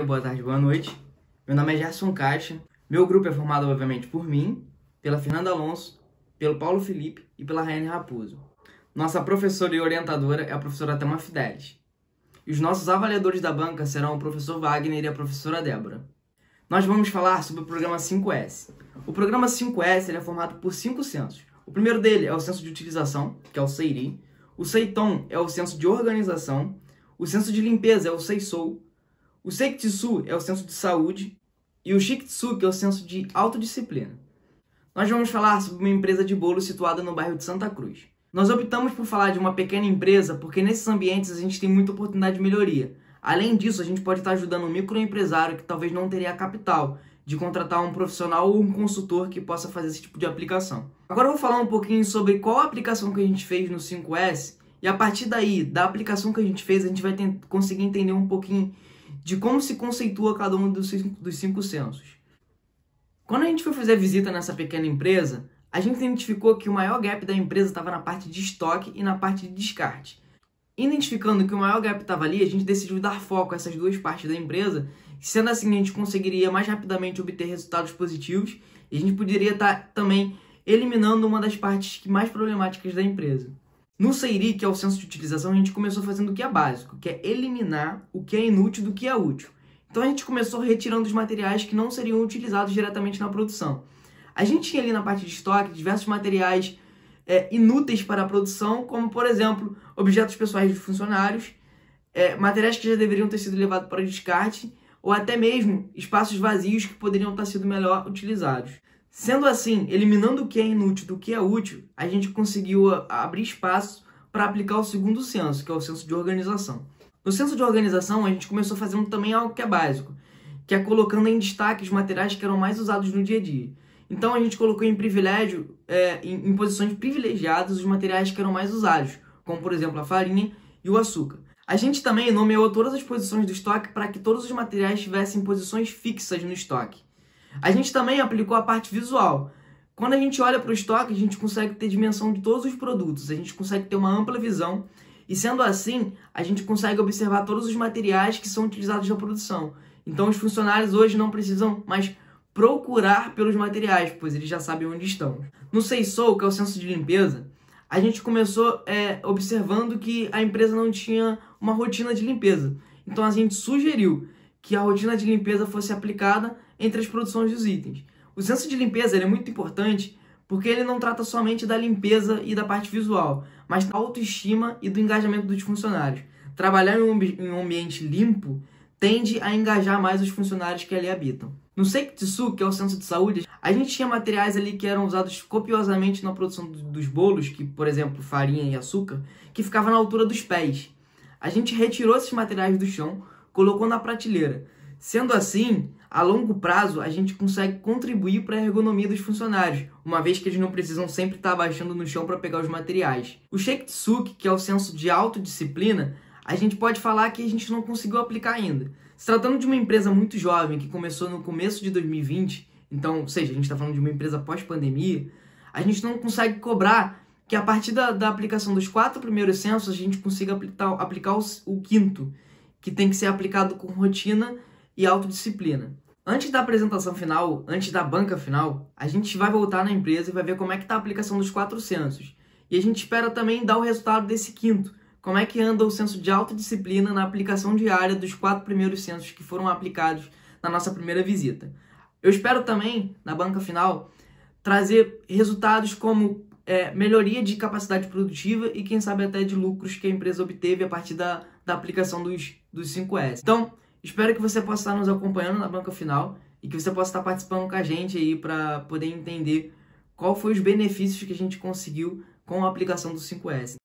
Boa tarde, boa noite. Meu nome é Gerson Caixa. Meu grupo é formado, obviamente, por mim, pela Fernanda Alonso, pelo Paulo Felipe e pela Raiane Raposo. Nossa professora e orientadora é a professora Thelma Fidelis. E os nossos avaliadores da banca serão o professor Wagner e a professora Débora. Nós vamos falar sobre o programa 5S. O programa 5S é formado por 5 censos. O primeiro dele é o censo de utilização, que é o CEIRI. O CEITOM é o censo de organização. O censo de limpeza é o CEISOU. O SEICTSU é o censo de saúde. E o CHICTSU, que é o censo de autodisciplina. Nós vamos falar sobre uma empresa de bolo situada no bairro de Santa Cruz. Nós optamos por falar de uma pequena empresa porque nesses ambientes a gente tem muita oportunidade de melhoria. Além disso, a gente pode estar ajudando um microempresário que talvez não teria capital de contratar um profissional ou um consultor que possa fazer esse tipo de aplicação. Agora eu vou falar um pouquinho sobre qual a aplicação que a gente fez no 5S e a partir daí, da aplicação que a gente fez, a gente vai conseguir entender um pouquinho de como se conceitua cada um dos 5 censos. Quando a gente foi fazer a visita nessa pequena empresa, a gente identificou que o maior gap da empresa estava na parte de estoque e na parte de descarte. Identificando que o maior gap estava ali, a gente decidiu dar foco a essas duas partes da empresa, sendo assim a gente conseguiria mais rapidamente obter resultados positivos e a gente poderia estar também eliminando uma das partes mais problemáticas da empresa. No CEIRI, que é o censo de utilização, a gente começou fazendo o que é básico, que é eliminar o que é inútil do que é útil. Então a gente começou retirando os materiais que não seriam utilizados diretamente na produção. A gente tinha ali na parte de estoque diversos materiais inúteis para a produção, como por exemplo, objetos pessoais de funcionários, materiais que já deveriam ter sido levados para descarte, ou até mesmo espaços vazios que poderiam ter sido melhor utilizados. Sendo assim, eliminando o que é inútil do que é útil, a gente conseguiu abrir espaço para aplicar o segundo censo, que é o censo de organização. No censo de organização, a gente começou fazendo também algo que é básico, que é colocando em destaque os materiais que eram mais usados no dia a dia. Então a gente colocou em privilégio, em posições privilegiadas, os materiais que eram mais usados, como por exemplo a farinha e o açúcar. A gente também nomeou todas as posições do estoque para que todos os materiais tivessem posições fixas no estoque. A gente também aplicou a parte visual. Quando a gente olha para o estoque, a gente consegue ter dimensão de todos os produtos, a gente consegue ter uma ampla visão e sendo assim, a gente consegue observar todos os materiais que são utilizados na produção. Então os funcionários hoje não precisam mais procurar pelos materiais, pois eles já sabem onde estão. No CEISOU, que é o censo de limpeza, a gente começou observando que a empresa não tinha uma rotina de limpeza. Então a gente sugeriu que a rotina de limpeza fosse aplicada entre as produções dos itens. O censo de limpeza é muito importante porque ele não trata somente da limpeza e da parte visual, mas da autoestima e do engajamento dos funcionários. Trabalhar em um ambiente limpo tende a engajar mais os funcionários que ali habitam. No SEICTSU, que é o censo de saúde, a gente tinha materiais ali que eram usados copiosamente na produção dos bolos, que, por exemplo, farinha e açúcar, que ficavam na altura dos pés. A gente retirou esses materiais do chão, colocou na prateleira. Sendo assim, a longo prazo, a gente consegue contribuir para a ergonomia dos funcionários, uma vez que eles não precisam sempre estar abaixando no chão para pegar os materiais. O SHICTSU, que é o censo de autodisciplina, a gente pode falar que a gente não conseguiu aplicar ainda. Se tratando de uma empresa muito jovem, que começou no começo de 2020, então, ou seja, a gente está falando de uma empresa pós-pandemia, a gente não consegue cobrar que a partir da aplicação dos 4 primeiros censos, a gente consiga aplicar o quinto, que tem que ser aplicado com rotina e autodisciplina. Antes da apresentação final, antes da banca final, a gente vai voltar na empresa e vai ver como é que está a aplicação dos 4 censos. E a gente espera também dar o resultado desse quinto, como é que anda o censo de autodisciplina na aplicação diária dos 4 primeiros censos que foram aplicados na nossa primeira visita. Eu espero também, na banca final, trazer resultados como melhoria de capacidade produtiva e quem sabe até de lucros que a empresa obteve a partir da aplicação dos 5S. Então, espero que você possa estar nos acompanhando na banca final e que você possa estar participando com a gente aí para poder entender qual foi os benefícios que a gente conseguiu com a aplicação do 5S.